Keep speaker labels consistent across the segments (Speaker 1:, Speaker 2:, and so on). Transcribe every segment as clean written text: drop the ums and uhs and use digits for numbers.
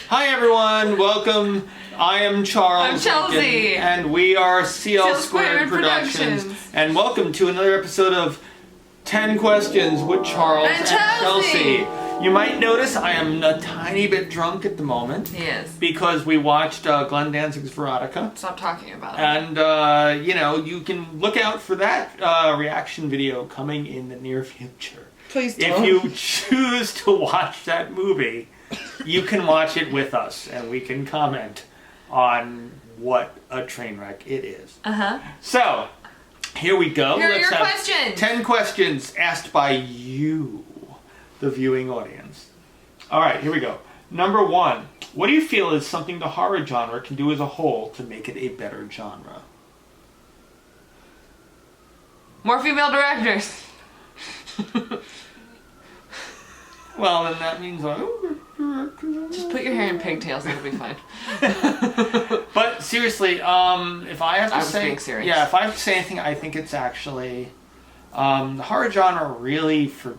Speaker 1: Hi everyone, welcome. I am Charles.
Speaker 2: I'm Chelsea.
Speaker 1: And we are CLSquared
Speaker 2: CLSquared
Speaker 1: Productions. And welcome to another episode of 10 Questions with Charles and Chelsea. You might notice I am a tiny bit drunk at the moment.
Speaker 2: Yes.
Speaker 1: Because we watched Glenn Danzig's Verotika.
Speaker 2: Stop talking about it.
Speaker 1: And, you can look out for that reaction video coming in the near future.
Speaker 2: Please don't.
Speaker 1: If you choose to watch that movie, you can watch it with us and we can comment on what a train wreck it is.
Speaker 2: Uh-huh.
Speaker 1: So, here we go.
Speaker 2: Here are
Speaker 1: Let's
Speaker 2: your
Speaker 1: have
Speaker 2: questions.
Speaker 1: 10 questions asked by you, the viewing audience. Alright, here we go. Number 1. What do you feel is something the horror genre can do as a whole to make it a better genre?
Speaker 2: More female directors.
Speaker 1: Well, then that means
Speaker 2: Just put your hair in pigtails, it'll be fine.
Speaker 1: But seriously, if I have to say,
Speaker 2: being serious.
Speaker 1: yeah, if I have to say anything, I think it's actually the horror genre. Really, for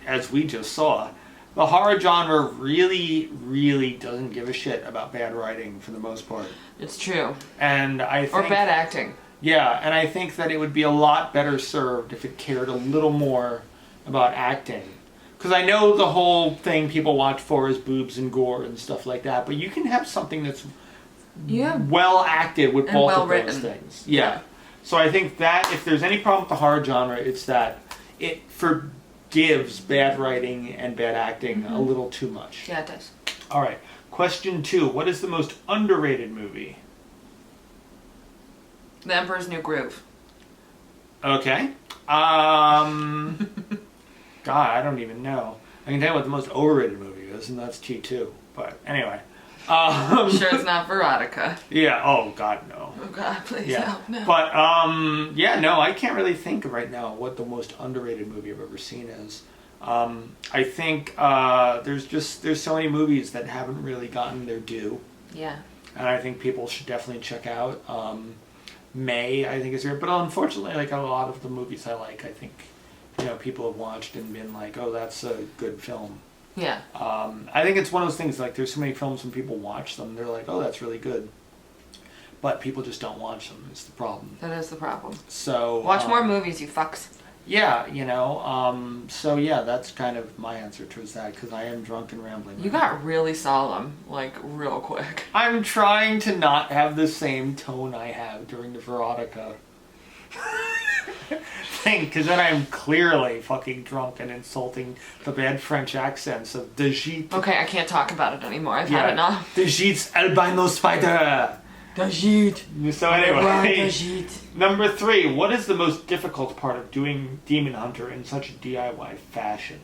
Speaker 1: as we just saw, the horror genre really doesn't give a shit about bad writing for the most part.
Speaker 2: It's true.
Speaker 1: And I think,
Speaker 2: or bad acting.
Speaker 1: Yeah, and I think that it would be a lot better served if it cared a little more about acting. Because I know the whole thing people watch for is boobs and gore and stuff like that, but you can have something that's well acted with
Speaker 2: and
Speaker 1: both
Speaker 2: well
Speaker 1: of
Speaker 2: written.
Speaker 1: those things. Yeah. So I think that if there's any problem with the horror genre, it's that it forgives bad writing and bad acting a little too much.
Speaker 2: Yeah, it does.
Speaker 1: All right. Question 2. What is the most underrated movie?
Speaker 2: The Emperor's New Groove.
Speaker 1: Okay. God, I don't even know. I can tell you what the most overrated movie is, and that's T2. But anyway.
Speaker 2: I'm sure it's not Verotika.
Speaker 1: Yeah, oh God, no.
Speaker 2: Oh God, please
Speaker 1: Yeah.
Speaker 2: help, no.
Speaker 1: But, no, I can't really think right now what the most underrated movie I've ever seen is. I think there's so many movies that haven't really gotten their due.
Speaker 2: Yeah.
Speaker 1: And I think people should definitely check out. May, I think, is here. But unfortunately, like a lot of the movies I like, I think, people have watched and been like, oh, that's a good film.
Speaker 2: Yeah.
Speaker 1: I think it's one of those things, like, there's so many films when people watch them, they're like, oh, that's really good. But people just don't watch them, is the problem.
Speaker 2: That is the problem.
Speaker 1: So...
Speaker 2: watch more movies, you fucks.
Speaker 1: Yeah, so yeah, that's kind of my answer towards that, because I am drunk and rambling.
Speaker 2: You got really solemn, like, real quick.
Speaker 1: I'm trying to not have the same tone I have during the Verotika thing, because then I'm clearly fucking drunk and insulting the bad French accents of the Gite.
Speaker 2: Okay, I can't talk about it anymore. I've had enough.
Speaker 1: The Gite's albino spider.
Speaker 2: The Gite.
Speaker 1: So anyway,
Speaker 2: The Gite.
Speaker 1: Number 3. What is the most difficult part of doing Demon Hunter in such a DIY fashion?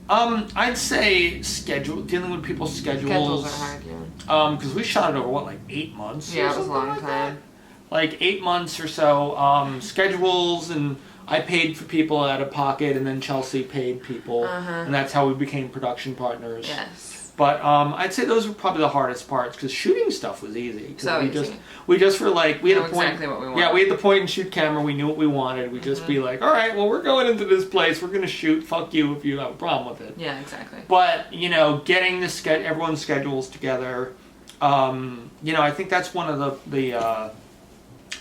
Speaker 1: I'd say dealing with people's schedules.
Speaker 2: Schedules are hard, yeah.
Speaker 1: Because we shot it over, like 8 months?
Speaker 2: Yeah, it was a long time.
Speaker 1: Like 8 months or so. Schedules, and I paid for people out of pocket, and then Chelsea paid people. And that's how we became production partners.
Speaker 2: Yes.
Speaker 1: But I'd say those were probably the hardest parts, because shooting stuff was easy.
Speaker 2: So
Speaker 1: we just were like, we had
Speaker 2: Know
Speaker 1: a point.
Speaker 2: exactly what we wanted.
Speaker 1: Yeah, we had the point and shoot camera. We knew what we wanted. We'd just be like, all right, well, we're going into this place. We're going to shoot. Fuck you if you have a problem with it.
Speaker 2: Yeah, exactly.
Speaker 1: But getting everyone's schedules together. I think that's one of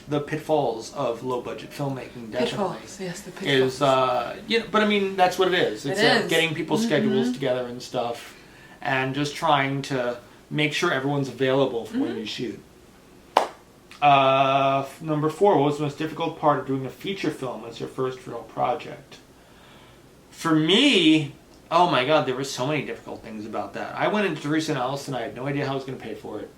Speaker 1: the pitfalls of low budget filmmaking. Definitely.
Speaker 2: Pitfalls. Yes, the pitfalls.
Speaker 1: Is but I mean that's what it is. It's
Speaker 2: It is.
Speaker 1: Getting people's schedules together and stuff. And just trying to make sure everyone's available for when you shoot. Number 4, what was the most difficult part of doing a feature film as your first real project? For me, oh my God, there were so many difficult things about that. I went into Teresa and Allison, I had no idea how I was going to pay for it.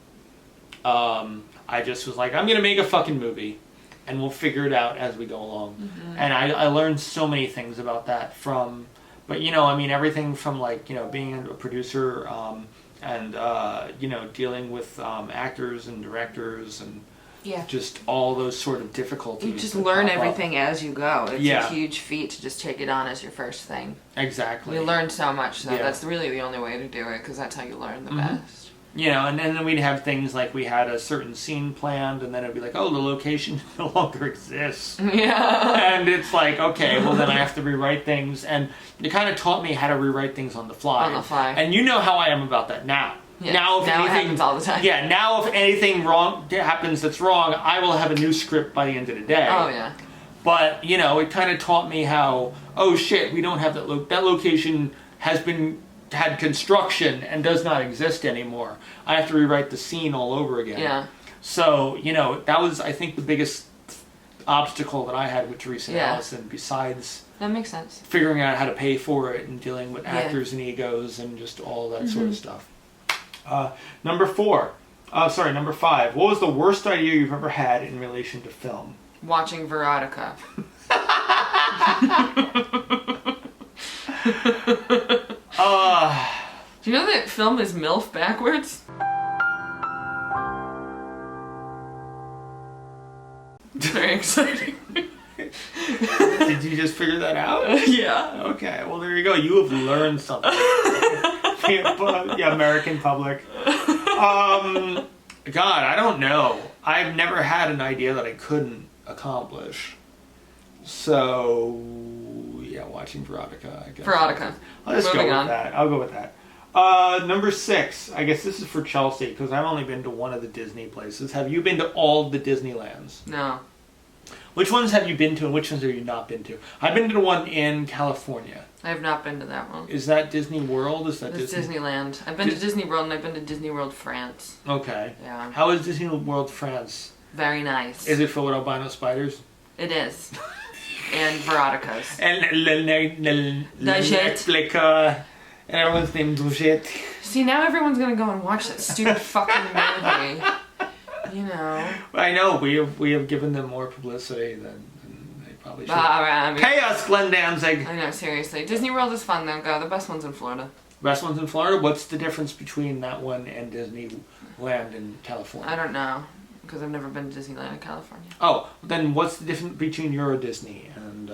Speaker 1: I just was like, I'm going to make a fucking movie, and we'll figure it out as we go along. And I learned so many things about that from... But, everything from, like, being a producer and, dealing with actors and directors and just all those sort of difficulties.
Speaker 2: You just learn everything as you go. It's a huge feat to just take it on as your first thing.
Speaker 1: Exactly.
Speaker 2: We learned so much, so that's really the only way to do it, because that's how you learn the best.
Speaker 1: And then we'd have things like we had a certain scene planned, and then it'd be like, oh, the location no longer exists.
Speaker 2: Yeah.
Speaker 1: And it's like, okay, well, then I have to rewrite things. And it kind of taught me how to rewrite things on the fly.
Speaker 2: On the fly.
Speaker 1: And you know how I am about that now.
Speaker 2: Yeah.
Speaker 1: Now,
Speaker 2: it happens all the time.
Speaker 1: Yeah, now if anything wrong happens that's wrong, I will have a new script by the end of the day.
Speaker 2: Oh, yeah.
Speaker 1: But, it kind of taught me how, oh, shit, we don't have that that location had construction and does not exist anymore. I have to rewrite the scene all over again.
Speaker 2: Yeah.
Speaker 1: So, that was, I think, the biggest obstacle that I had with Teresa and Allison, besides
Speaker 2: that makes sense.
Speaker 1: Figuring out how to pay for it and dealing with actors and egos and just all that sort of stuff. Number 5. What was the worst idea you've ever had in relation to film?
Speaker 2: Watching Verotika. Do you know that film is MILF backwards? Very exciting.
Speaker 1: Did you just figure that out?
Speaker 2: Yeah.
Speaker 1: Okay, well there you go. You have learned something. Yeah, American public. God, I don't know. I've never had an idea that I couldn't accomplish. So, yeah, watching Verotika, I guess.
Speaker 2: Verotika.
Speaker 1: I'll just
Speaker 2: Moving
Speaker 1: go with
Speaker 2: on.
Speaker 1: that. I'll go with that. Number 6. I guess this is for Chelsea, because I've only been to one of the Disney places. Have you been to all the Disneylands?
Speaker 2: No.
Speaker 1: Which ones have you been to, and which ones have you not been to? I've been to the one in California.
Speaker 2: I have not been to that one.
Speaker 1: Is that Disney World? Is that
Speaker 2: It's Disneyland. I've been to Disney World, and I've been to Disney World France.
Speaker 1: Okay.
Speaker 2: Yeah.
Speaker 1: How is Disney World France?
Speaker 2: Very nice.
Speaker 1: Is it filled with albino spiders?
Speaker 2: It is. And Verotikas.
Speaker 1: And
Speaker 2: Dajette.
Speaker 1: and everyone's named Dajette.
Speaker 2: See, now everyone's gonna go and watch that stupid fucking movie.
Speaker 1: I know, we have given them more publicity than they probably should. Pay us, Glenn Danzig!
Speaker 2: I know, seriously. Disney World is fun though, go. The best one's in Florida.
Speaker 1: Best one's in Florida? What's the difference between that one and Disneyland in California?
Speaker 2: I don't know, because I've never been to Disneyland in California.
Speaker 1: Oh, then what's the difference between Euro Disney and...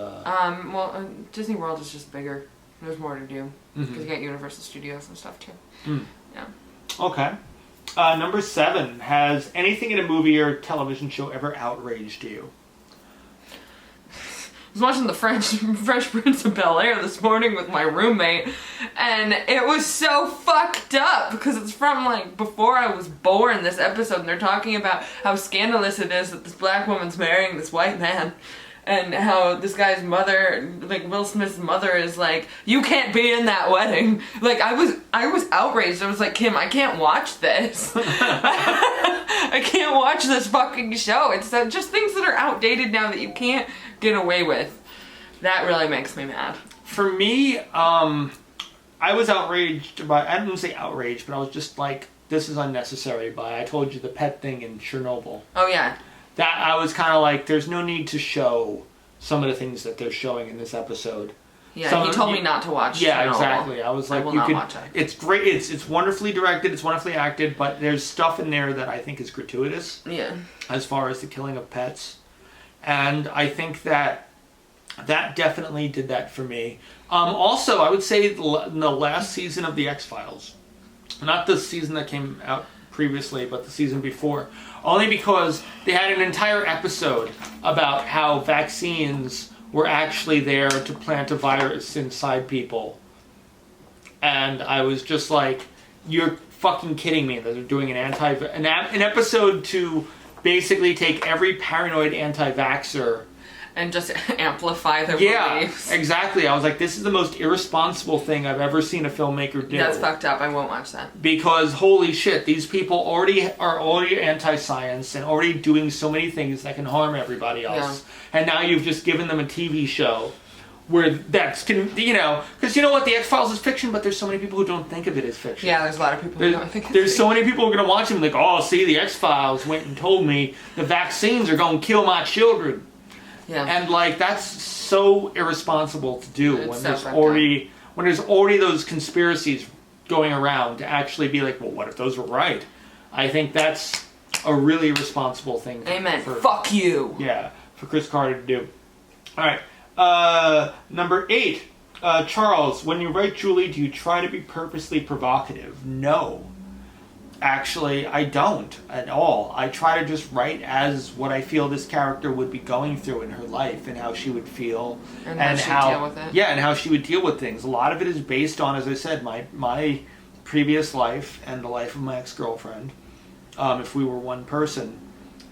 Speaker 2: Disney World is just bigger. There's more to do. Because you got Universal Studios and stuff too. Yeah.
Speaker 1: Okay. Number 7. Has anything in a movie or television show ever outraged you?
Speaker 2: I was watching the Fresh Prince of Bel-Air this morning with my roommate, and it was so fucked up because it's from like before I was born, this episode, and they're talking about how scandalous it is that this black woman's marrying this white man. And how this guy's mother, like Will Smith's mother, is like, you can't be in that wedding. Like, I was outraged. I was like, Kim, I can't watch this. I can't watch this fucking show. It's just things that are outdated now that you can't get away with. That really makes me mad.
Speaker 1: For me, I was outraged by, I didn't say outraged, but I was just like, this is unnecessary by, I told you the pet thing in Chernobyl.
Speaker 2: Oh, yeah.
Speaker 1: That I was kind of like, there's no need to show some of the things that they're showing in this episode.
Speaker 2: Yeah, he told me not to watch.
Speaker 1: Yeah,
Speaker 2: Chernobyl.
Speaker 1: exactly. I was like,
Speaker 2: I will not watch it.
Speaker 1: It's great. It's wonderfully directed. It's wonderfully acted. But there's stuff in there that I think is gratuitous.
Speaker 2: Yeah.
Speaker 1: As far as the killing of pets, and I think that definitely did that for me. Also, I would say in the last season of the X-Files, not the season that came out previously, but the season before. Only because they had an entire episode about how vaccines were actually there to plant a virus inside people. And I was just like, you're fucking kidding me that they're doing an episode to basically take every paranoid anti-vaxxer
Speaker 2: and just amplify their beliefs.
Speaker 1: Yeah, exactly. I was like, this is the most irresponsible thing I've ever seen a filmmaker do.
Speaker 2: That's fucked up. I won't watch that.
Speaker 1: Because holy shit, these people are already anti-science and already doing so many things that can harm everybody else. Yeah. And now you've just given them a TV show where because you know what, the X-Files is fiction, but there's so many people who don't think of it as fiction.
Speaker 2: Yeah, there's a lot of people who don't think
Speaker 1: There's so many people who are going to watch them like, oh, see, the X-Files went and told me the vaccines are going to kill my children.
Speaker 2: Yeah.
Speaker 1: And like that's so irresponsible to do when there's already those conspiracies going around to actually be like, well, what if those were right? I think that's a really responsible thing.
Speaker 2: Amen. Fuck you.
Speaker 1: Yeah, for Chris Carter to do. All right. Number 8. Charles, when you write Julie, do you try to be purposely provocative? No. Actually, I don't at all. I try to just write as what I feel this character would be going through in her life and how she would feel
Speaker 2: And how she'd deal with it.
Speaker 1: Yeah, and how she would deal with things. A lot of it is based on, as I said, my previous life and the life of my ex-girlfriend. If we were one person,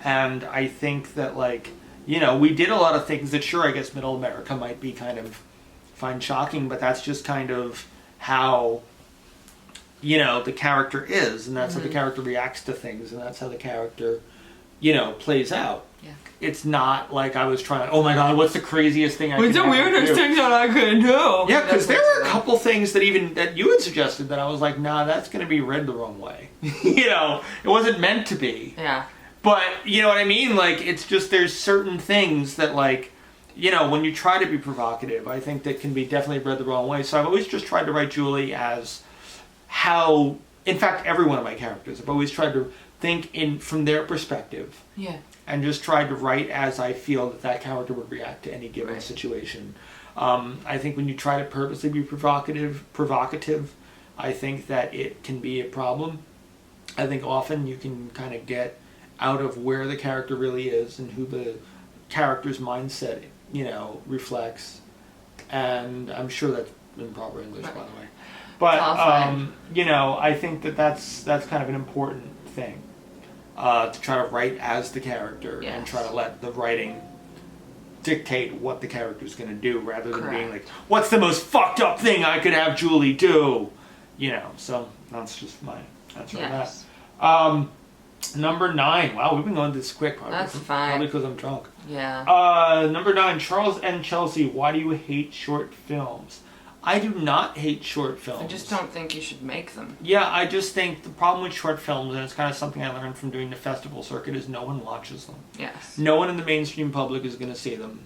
Speaker 1: and I think that like we did a lot of things that sure I guess Middle America might be kind of find shocking, but that's just kind of how the character is, and that's how the character reacts to things, and that's how the character, plays out.
Speaker 2: Yeah.
Speaker 1: It's not like I was trying to, oh my god, what's the craziest thing I
Speaker 2: What's
Speaker 1: could
Speaker 2: the weirdest
Speaker 1: do?
Speaker 2: thing that I could do?
Speaker 1: Yeah, because there were a couple things that you had suggested that I was like, nah, that's going to be read the wrong way. It wasn't meant to be.
Speaker 2: Yeah.
Speaker 1: But, you know what I mean? Like, it's just, there's certain things that, like, when you try to be provocative, I think that can be definitely read the wrong way. So I've always just tried to write Julie as how, in fact, every one of my characters, I've always tried to think from their perspective.
Speaker 2: Yeah.
Speaker 1: And just tried to write as I feel that character would react to any given situation. I think when you try to purposely be provocative, I think that it can be a problem. I think often you can kind of get out of where the character really is and who the character's mindset, reflects. And I'm sure that's in proper English, by the way. But, I think that's kind of an important thing. To try to write as the character and try to let the writing dictate what the character's going to do rather than being like, what's the most fucked up thing I could have Julie do? So that's just my answer on that. Number 9. Wow, we've been going this quick.
Speaker 2: That's fine.
Speaker 1: Probably because I'm drunk.
Speaker 2: Yeah.
Speaker 1: Number 9, Charles and Chelsea, why do you hate short films? I do not hate short films.
Speaker 2: I just don't think you should make them.
Speaker 1: Yeah, I just think the problem with short films, and it's kind of something I learned from doing the festival circuit, is no one watches them.
Speaker 2: Yes.
Speaker 1: No one in the mainstream public is going to see them.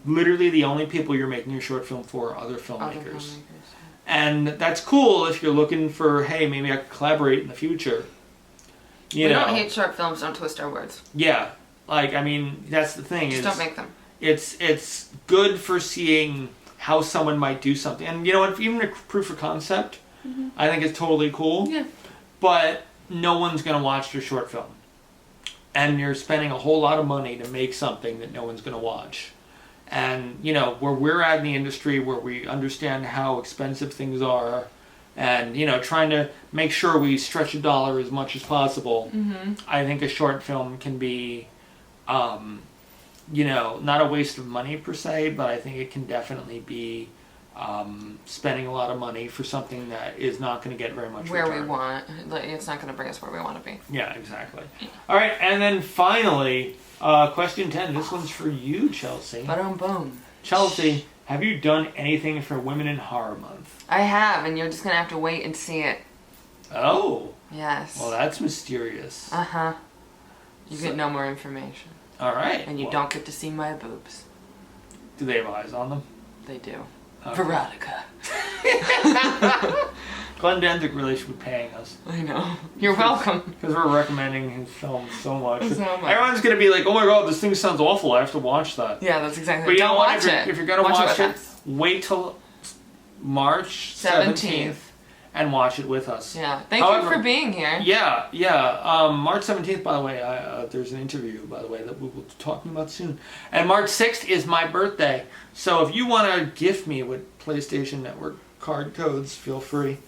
Speaker 1: Literally, the only people you're making your short film for are other filmmakers. And that's cool if you're looking for, hey, maybe I could collaborate in the future.
Speaker 2: We don't hate short films, don't twist our words.
Speaker 1: Yeah. Like, I mean, that's the thing.
Speaker 2: Just don't make them.
Speaker 1: It's good for seeing how someone might do something. And you know what, even a proof of concept, I think it's totally cool. Yeah. But no one's going to watch your short film. And you're spending a whole lot of money to make something that no one's going to watch. And, where we're at in the industry, where we understand how expensive things are, and, trying to make sure we stretch a dollar as much as possible, I think a short film can be, not a waste of money per se, but I think it can definitely be spending a lot of money for something that is not going to get very much
Speaker 2: where
Speaker 1: return.
Speaker 2: we want. It's not going to bring us where we want to be.
Speaker 1: Yeah, exactly. All right, and then finally, question 10. This one's for you, Chelsea.
Speaker 2: Boom, boom.
Speaker 1: Chelsea, have you done anything for Women in Horror Month?
Speaker 2: I have, and you're just going to have to wait and see it.
Speaker 1: Oh.
Speaker 2: Yes.
Speaker 1: Well, that's mysterious.
Speaker 2: Uh-huh. You get no more information.
Speaker 1: All right.
Speaker 2: And you don't get to see my boobs.
Speaker 1: Do they have eyes on them?
Speaker 2: They do.
Speaker 1: Okay.
Speaker 2: Verotika.
Speaker 1: Glenn Dendrick really should be paying us.
Speaker 2: I know. You're welcome.
Speaker 1: Because we're recommending his films so much.
Speaker 2: So much.
Speaker 1: Everyone's going to be like, oh my god, this thing sounds awful. I have to watch that.
Speaker 2: Yeah, that's exactly
Speaker 1: But you
Speaker 2: don't
Speaker 1: know what?
Speaker 2: watch it.
Speaker 1: If you're going to watch it,
Speaker 2: us.
Speaker 1: wait till March 17th and watch it with us.
Speaker 2: Yeah. Thank you for being here.
Speaker 1: Yeah. March 17th, by the way, there's an interview, by the way, that we will be talking about soon. And March 6th is my birthday. So if you want to gift me with PlayStation Network card codes, feel free.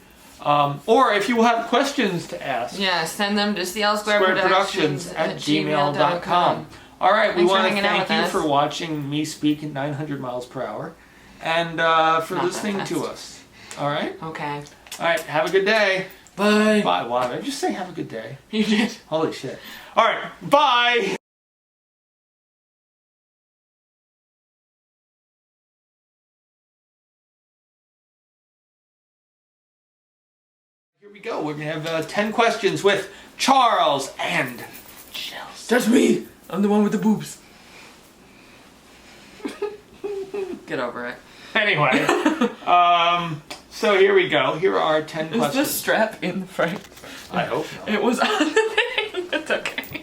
Speaker 1: Or if you have questions to ask.
Speaker 2: Yeah, send them to CLSquared
Speaker 1: Productions at gmail.com. All right, we want to thank you for watching me speak at 900 miles per hour and for listening to us. All right?
Speaker 2: Okay.
Speaker 1: All right, have a good day.
Speaker 2: Bye.
Speaker 1: Bye. Wow, did I just say have a good day?
Speaker 2: You did.
Speaker 1: Holy shit. All right, bye. Here we go. We're going to have 10 questions with Charles and Chelsea.
Speaker 2: That's me. I'm the one with the boobs. Get over it.
Speaker 1: Anyway, so here we go. Here are 10 questions.
Speaker 2: Is the strap in the frame?
Speaker 1: I hope not.
Speaker 2: It was on the thing. It's okay.